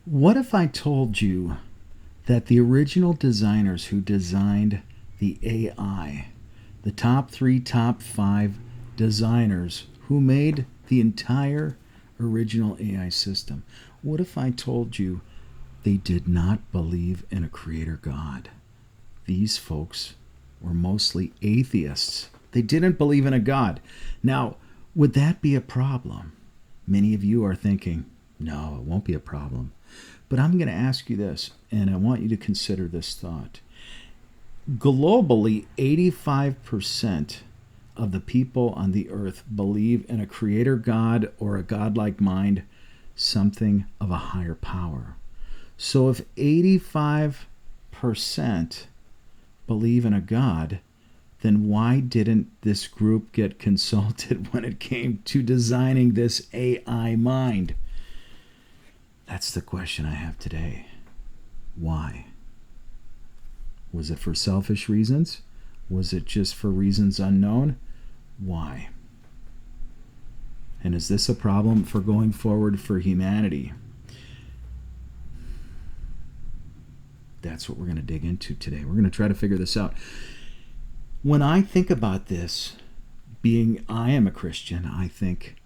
What if I told you that the original designers who designed the AI, the top three, top five designers who made the entire original AI system, what if I told you they did not believe in a creator God? These folks were mostly atheists. They didn't believe in a God. Now, would that be a problem? Many of you are thinking, no, it won't be a problem. But I'm going to ask you this, and I want you to consider this thought. Globally, 85% of the people on the earth believe in a creator God or a godlike mind, something of a higher power. So if 85% believe in a God, then why didn't this group get consulted when it came to designing this AI mind? That's the question I have today. Why? Was it for selfish reasons? Was it just for reasons unknown? Why? And is this a problem for going forward for humanity? That's what we're going to dig into today. We're going to try to figure this out. When I think about this, I am a Christian, I think,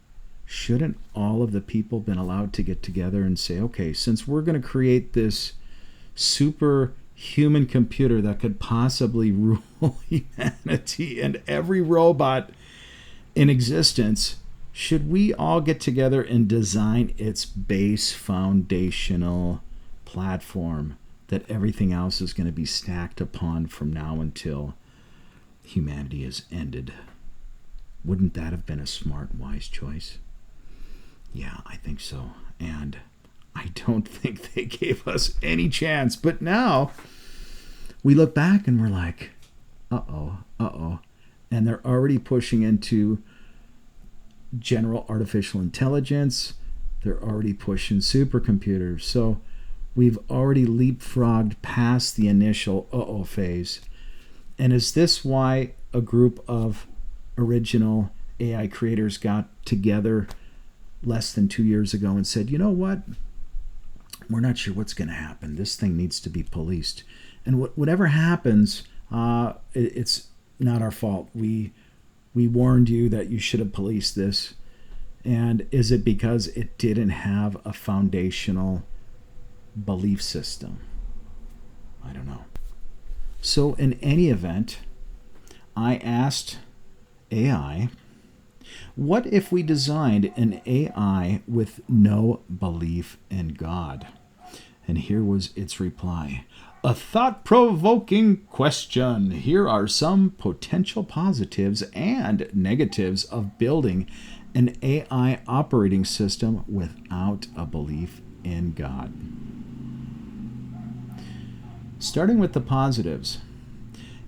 shouldn't all of the people been allowed to get together and say, okay, since we're going to create this superhuman computer that could possibly rule humanity and every robot in existence, should we all get together and design its base foundational platform that everything else is going to be stacked upon from now until humanity is ended? Wouldn't that have been a smart, wise choice? Yeah, I think so. And I don't think they gave us any chance. But now we look back and we're like, uh-oh. And they're already pushing into general artificial intelligence. They're already pushing supercomputers. So we've already leapfrogged past the initial uh-oh phase. And is this why a group of original AI creators got together less than 2 years ago and said, you know what? We're not sure what's going to happen. This thing needs to be policed. And whatever happens, it's not our fault. We warned you that you should have policed this. And is it because it didn't have a foundational belief system? I don't know. So in any event, I asked AI, what if we designed an AI with no belief in God? And here was its reply. A thought-provoking question. Here are some potential positives and negatives of building an AI operating system without a belief in God. Starting with the positives,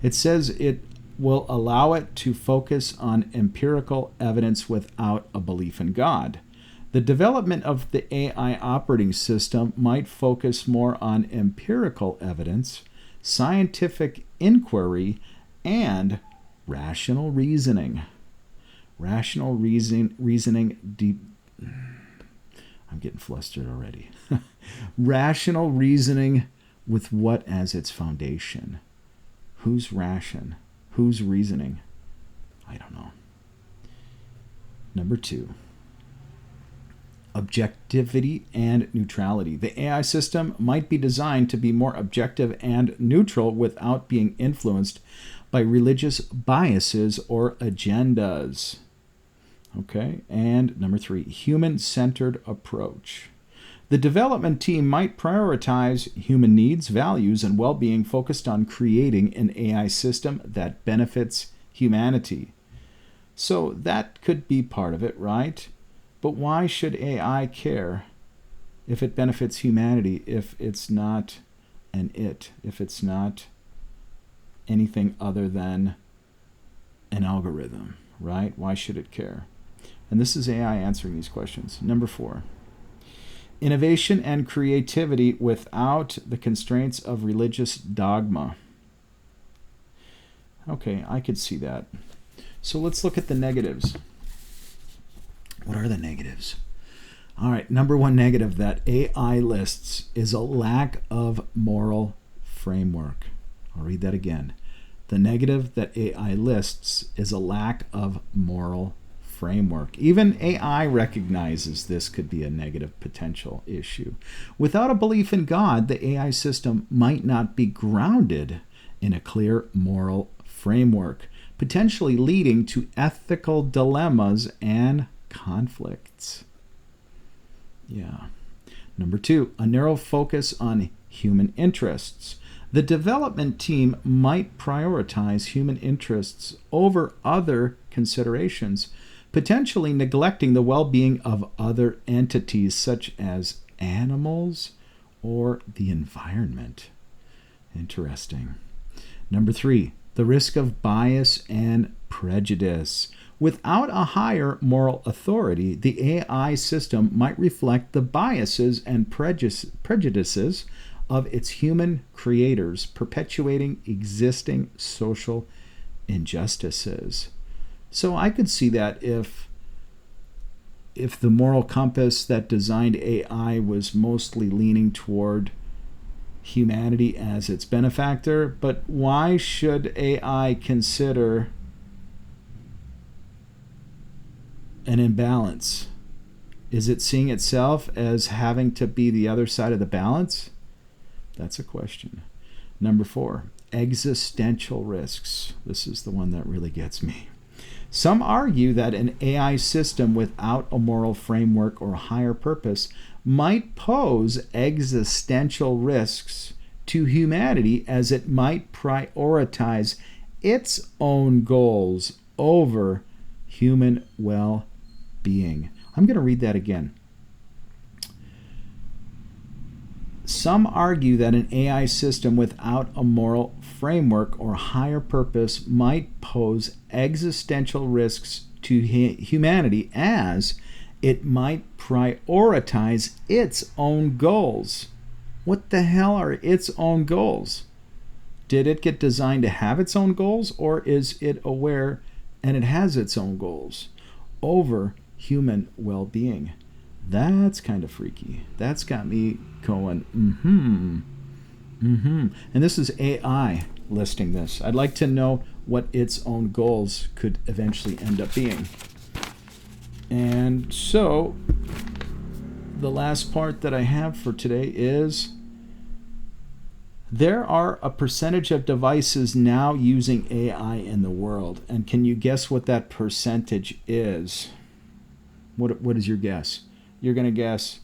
it says it will allow it to focus on empirical evidence without a belief in God. The development of the AI operating system might focus more on empirical evidence, scientific inquiry, and rational reasoning. Rational reasoning deep. I'm getting flustered already. Rational reasoning with what as its foundation? Who's ration? Who's reasoning? I don't know. Number 2, objectivity and neutrality. The AI system might be designed to be more objective and neutral without being influenced by religious biases or agendas. Okay, and number 3, human-centered approach. The development team might prioritize human needs, values, and well-being focused on creating an AI system that benefits humanity. So that could be part of it, right? But why should AI care if it benefits humanity, if it's not if it's not anything other than an algorithm, right? Why should it care? And this is AI answering these questions. Number 4. Innovation and creativity without the constraints of religious dogma. Okay, I could see that. So let's look at the negatives. What are the negatives? All right, number one negative that AI lists is a lack of moral framework. I'll read that again. The negative that AI lists is a lack of moral framework. Even AI recognizes this could be a negative potential issue. Without a belief in God, the AI system might not be grounded in a clear moral framework, potentially leading to ethical dilemmas and conflicts. Yeah. Number two, a narrow focus on human interests. The development team might prioritize human interests over other considerations, potentially neglecting the well-being of other entities such as animals or the environment. Interesting. Number three, the risk of bias and prejudice. Without a higher moral authority, the AI system might reflect the biases and prejudices of its human creators, perpetuating existing social injustices. So I could see that if the moral compass that designed AI was mostly leaning toward humanity as its benefactor, but why should AI consider an imbalance? Is it seeing itself as having to be the other side of the balance? That's a question. Number four, existential risks. This is the one that really gets me. Some argue that an AI system without a moral framework or higher purpose might pose existential risks to humanity, as it might prioritize its own goals over human well-being. I'm going to read that again. Some argue that an AI system without a moral framework or higher purpose might pose existential risks to humanity, as it might prioritize its own goals. What the hell are its own goals? Did it get designed to have its own goals, or is it aware and it has its own goals over human well-being? That's kind of freaky. That's got me going, And this is AI listing this. I'd like to know what its own goals could eventually end up being. And so, the last part that I have for today is there are a percentage of devices now using AI in the world. And can you guess what that percentage is? What is your guess? You're going to guess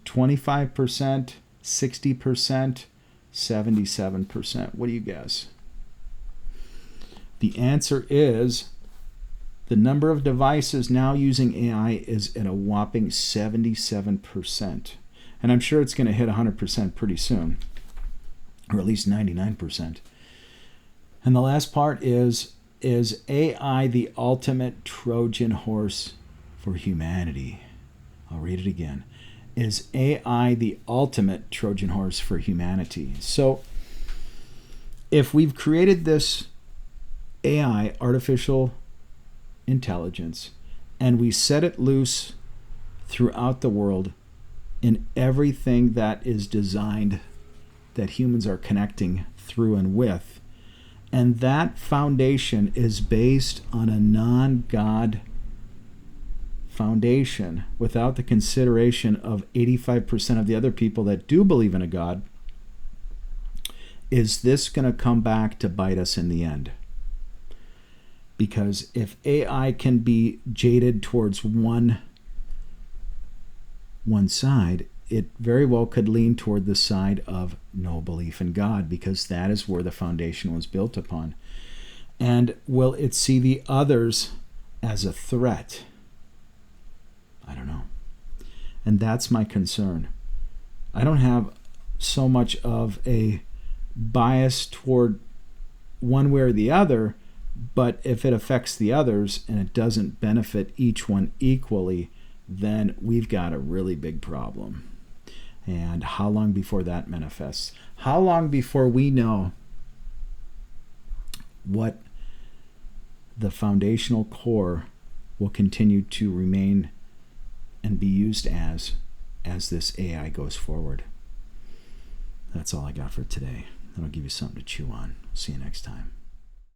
25%, 60%, 77%. What do you guess? The answer is the number of devices now using AI is at a whopping 77%. And I'm sure it's going to hit 100% pretty soon, or at least 99%. And the last part is AI the ultimate Trojan horse for humanity? I'll read it again. Is AI the ultimate Trojan horse for humanity? So if we've created this AI, artificial intelligence, and we set it loose throughout the world in everything that is designed that humans are connecting through and with, and that foundation is based on a non-God foundation without the consideration of 85% of the other people that do believe in a God, is this going to come back to bite us in the end? Because if AI can be jaded towards one side, it very well could lean toward the side of no belief in God, because that is where the foundation was built upon. And will it see the others as a threat? I don't know. And that's my concern. I don't have so much of a bias toward one way or the other, but if it affects the others and it doesn't benefit each one equally, then we've got a really big problem. And how long before that manifests? How long before we know what the foundational core will continue to remain and be used as this AI goes forward. That's all I got for today. That'll give you something to chew on. See you next time.